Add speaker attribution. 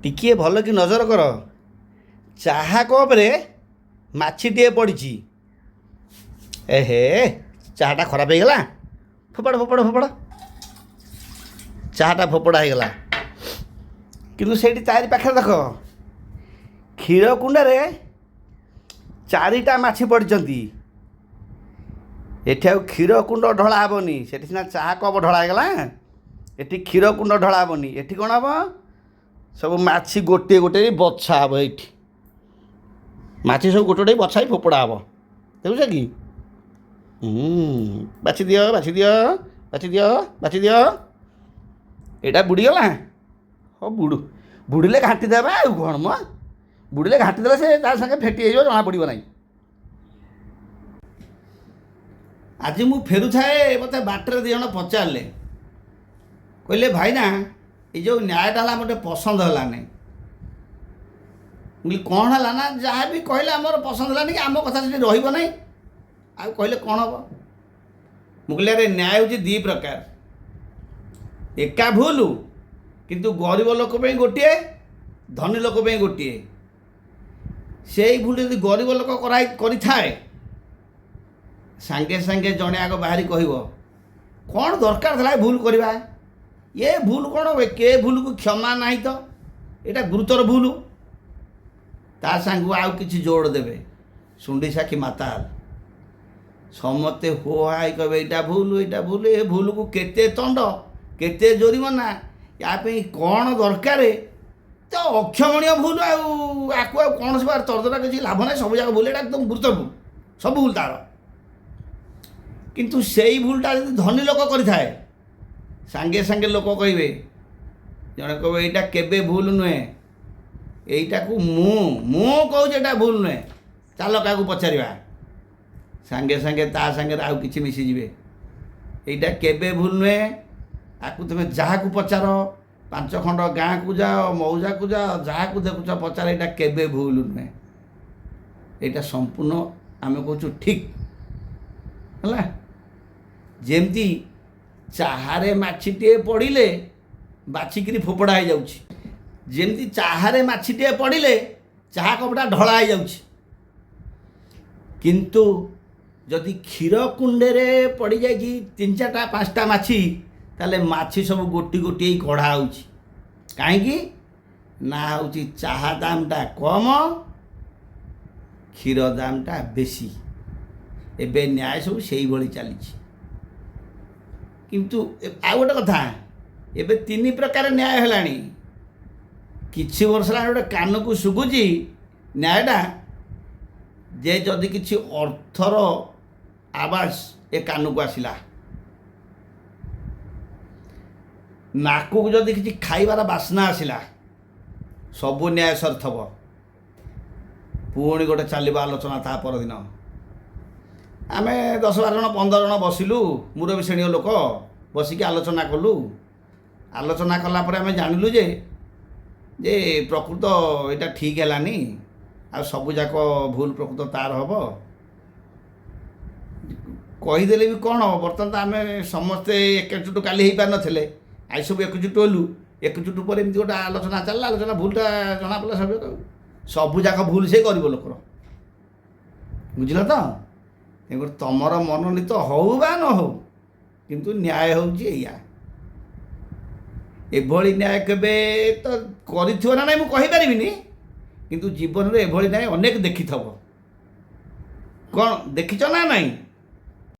Speaker 1: ଟିକିଏ ଭଲ କି ନଜର କର। ଚାହା କପ୍ରେ ମାଛିଟିଏ ପଡ଼ିଛି। ଏହେ, ଚାହାଟା ଖରାପ ହେଇଗଲା। ଫୋପାଡ଼ ଫୋପାଡ଼ ଫୋପାଡ଼। ଚାହାଟା ଫୋପଡ଼ା ହେଇଗଲା। କିନ୍ତୁ ସେଇଠି ତାରି ପାଖରେ ଦେଖ, କ୍ଷୀର କୁଣ୍ଡରେ 4ଟା ମାଛି ପଡ଼ିଛନ୍ତି। ଏଠି ଆଉ କ୍ଷୀର କୁଣ୍ଡ ଢଳା ହେବନି। ସେଠି ସିନା ଚାହା କପ୍ ଢଳା ହେଇଗଲା, ଏଠି କ୍ଷୀର କୁଣ୍ଡ ଢଳା ହେବନି। ଏଠି କ'ଣ ହେବ? ସବୁ ମାଛି ଗୋଟିଏ ଗୋଟିଏ ବଛା ହେବ। ଏଇଠି ମାଛି ସବୁ ଗୋଟେ ଗୋଟେ ବଛା ହେଇ ଫୋପଡ଼ା ହେବ। ଦେଖୁଛ କି? ବାଛି ଦିଅ ବାଛି ଦିଅ ବାଛି ଦିଅ ବାଛି ଦିଅ। ଏଇଟା ବୁଡ଼ିଗଲା। ହଉ ବୁଡ଼ିଲେ ଘାଣ୍ଟି ଦେବା। ଆଉ କ'ଣ ମ, ବୁଡ଼ିଲେ ଘାଣ୍ଟି ଦେଲେ ସେ ତା ସାଙ୍ଗେ ଫେଟି ହେଇଯିବ, ଜଣା ପଡ଼ିବ ନାହିଁ। ଆଜି ମୁଁ ଫେରୁଥାଏ, ମୋତେ ବାଟରେ 2 ଜଣ ପଚାରିଲେ, କହିଲେ ଭାଇନା ଏଇ ଯେଉଁ ନ୍ୟାୟଟା ହେଲା ମୋତେ ପସନ୍ଦ ହେଲାନି। ମୁଁ କହିଲି କ'ଣ ହେଲା? ନା ଯାହା ବି କହିଲେ ଆମର ପସନ୍ଦ ହେଲାନି, କି ଆମ କଥା ସେଠି ରହିବ ନାହିଁ। ଆଉ କହିଲେ କ'ଣ ହେବ? ମୁଁ କହିଲି ଆରେ ନ୍ୟାୟ ହେଉଛି 2 ପ୍ରକାର। ଏକା ଭୁଲ, କିନ୍ତୁ ଗରିବ ଲୋକ ପାଇଁ ଗୋଟିଏ, ଧନୀ ଲୋକ ପାଇଁ ଗୋଟିଏ। ସେଇ ଭୁଲ ଯଦି ଗରିବ ଲୋକ କରିଥାଏ, ସାଙ୍ଗେ ସାଙ୍ଗେ ଜଣେ ଆଗ ବାହାରି କହିବ କ'ଣ ଦରକାର ଥିଲା ଏ ଭୁଲ କରିବା? ଏ ଭୁଲ କ'ଣ, କେ ଭୁଲକୁ କ୍ଷମା ନାହିଁ ତ, ଏଇଟା ଗୁରୁତର ଭୁଲ। ତା ସାଙ୍ଗକୁ ଆଉ କିଛି ଯୋଡ଼ ଦେବେ, ଶୁଣ୍ଡି ସାକ୍ଷୀ ମାତାଲ। ସମସ୍ତେ ହୋ ହାଇ କହିବେ ଏଇଟା ଭୁଲ ଏଇଟା ଭୁଲ। ଏ ଭୁଲକୁ କେତେ ଦଣ୍ଡ, କେତେ ଜୋରିମାନା, ୟା ପାଇଁ କ'ଣ ଦରକାର? ତ ଅକ୍ଷମଣୀୟ ଭୁଲ। ଆଉ ଆକୁ ଆଉ କୌଣସି ତର୍ଜମା କିଛି ଲାଭ ନାହିଁ। ସବୁ ଯାକ ଭୁଲ, ଏଇଟା ଏକଦମ ଗୁରୁତର ଭୁଲ, ସବୁ ଭୁଲ ତାର। କିନ୍ତୁ ସେଇ ଭୁଲଟା ଯଦି ଧନୀ ଲୋକ କରିଥାଏ, ସାଙ୍ଗେ ସାଙ୍ଗେ ଲୋକ କହିବେ, ଜଣେ କହିବ ଏଇଟା କେବେ ଭୁଲ ନୁହେଁ, ଏଇଟାକୁ ମୁଁ କହୁଛି ଏଇଟା ଭୁଲ ନୁହେଁ, ଚାଲ କାହାକୁ ପଚାରିବା। ସାଙ୍ଗେ ସାଙ୍ଗେ ତା ସାଙ୍ଗରେ ଆଉ କିଛି ମିଶିଯିବେ। ଏଇଟା କେବେ ଭୁଲ ନୁହେଁ, ଆକୁ ତୁମେ ଯାହାକୁ ପଚାର, 5 ଖଣ୍ଡ ଗାଁକୁ ଯାଅ, ମଉଜାକୁ ଯାଅ, ଯାହାକୁ ଦେଖୁଛ ପଚାର, ଏଇଟା କେବେ ଭୁଲ ନୁହେଁ, ଏଇଟା ସମ୍ପୂର୍ଣ୍ଣ ଆମେ କହୁଛୁ ଠିକ୍। ହେଲା, ଯେମିତି ଚାହାରେ ମାଛିଟିଏ ପଡ଼ିଲେ ବାଛିକିରି ଫୋପଡ଼ା ହେଇଯାଉଛି, ଯେମିତି ଚାହାରେ ମାଛିଟିଏ ପଡ଼ିଲେ ଚାହା କପ୍ଟା ଢଳା ହେଇଯାଉଛି। କିନ୍ତୁ ଯଦି କ୍ଷୀର କୁଣ୍ଡରେ ପଡ଼ିଯାଇଛି 3, 4, 5ଟା ମାଛି, ତାହେଲେ ମାଛି ସବୁ ଗୋଟି ଗୋଟି କଢ଼ା ହେଉଛି। କାହିଁକି ନା ହେଉଛି ଚାହା ଦାମଟା କମ, କ୍ଷୀର ଦାମଟା ବେଶୀ। ଏବେ ନ୍ୟାୟ ସବୁ ସେଇଭଳି ଚାଲିଛି। କିନ୍ତୁ ଆଉ ଗୋଟେ କଥା, ଏବେ 3 ପ୍ରକାର ନ୍ୟାୟ ହେଲାଣି। କିଛି ବର୍ଷ ହେଲାଣି ଗୋଟେ କାନକୁ ଶୁଭୁଛି ନ୍ୟାୟଟା, ଯେ ଯଦି କିଛି ଅର୍ଥର ଆବାଜ ଏ କାନକୁ ଆସିଲା, ନାକକୁ ଯଦି କିଛି ଖାଇବାର ବାସ୍ନା ଆସିଲା, ସବୁ ନ୍ୟାୟ ସରିଥିବ। ପୁଣି ଗୋଟେ ଚାଲିବ ଆଲୋଚନା ତା ପରଦିନ। ଆମେ 10, 12 ଜଣ 15 ଜଣ ବସିଲୁ, ମୁରବୀ ଶ୍ରେଣୀୟ ଲୋକ ବସିକି ଆଲୋଚନା କଲୁ। ଆଲୋଚନା କଲା ପରେ ଆମେ ଜାଣିଲୁ ଯେ ପ୍ରକୃତ ଏଇଟା ଠିକ୍ ହେଲାନି, ଆଉ ସବୁଯାକ ଭୁଲ ପ୍ରକୃତ ତାର ହେବ। କହିଦେଲେ ବି କ'ଣ ହେବ? ବର୍ତ୍ତମାନ ତ ଆମେ ସମସ୍ତେ ଏକଜୁଟ କାଲି ହେଇପାରିନଥିଲେ, ଆଜି ସବୁ ଏକଜୁଟ ହେଲୁ। ଏକଜୁଟ ପରେ ଏମିତି ଗୋଟେ ଆଲୋଚନା ଚାଲିଲା, ଆଲୋଚନା ଭୁଲଟା ଜଣାପଡ଼ିଲା। ସବୁଯାକ ଭୁଲ ସେ ଗରିବ ଲୋକର। ବୁଝିଲ ତ? ତେଣୁ ତମର ମନୋନୀତ ହଉ ବା ନ ହଉ, କିନ୍ତୁ ନ୍ୟାୟ ହେଉଛି ଏଇଆ। ଏଭଳି ନ୍ୟାୟ କେବେ ତ କରିଥିବ ନା ନାହିଁ ମୁଁ କହିପାରିବିନି, କିନ୍ତୁ ଜୀବନରେ ଏଭଳି ନ୍ୟାୟ ଅନେକ ଦେଖିଥିବ। କ'ଣ ଦେଖିଛ ନା ନାହିଁ?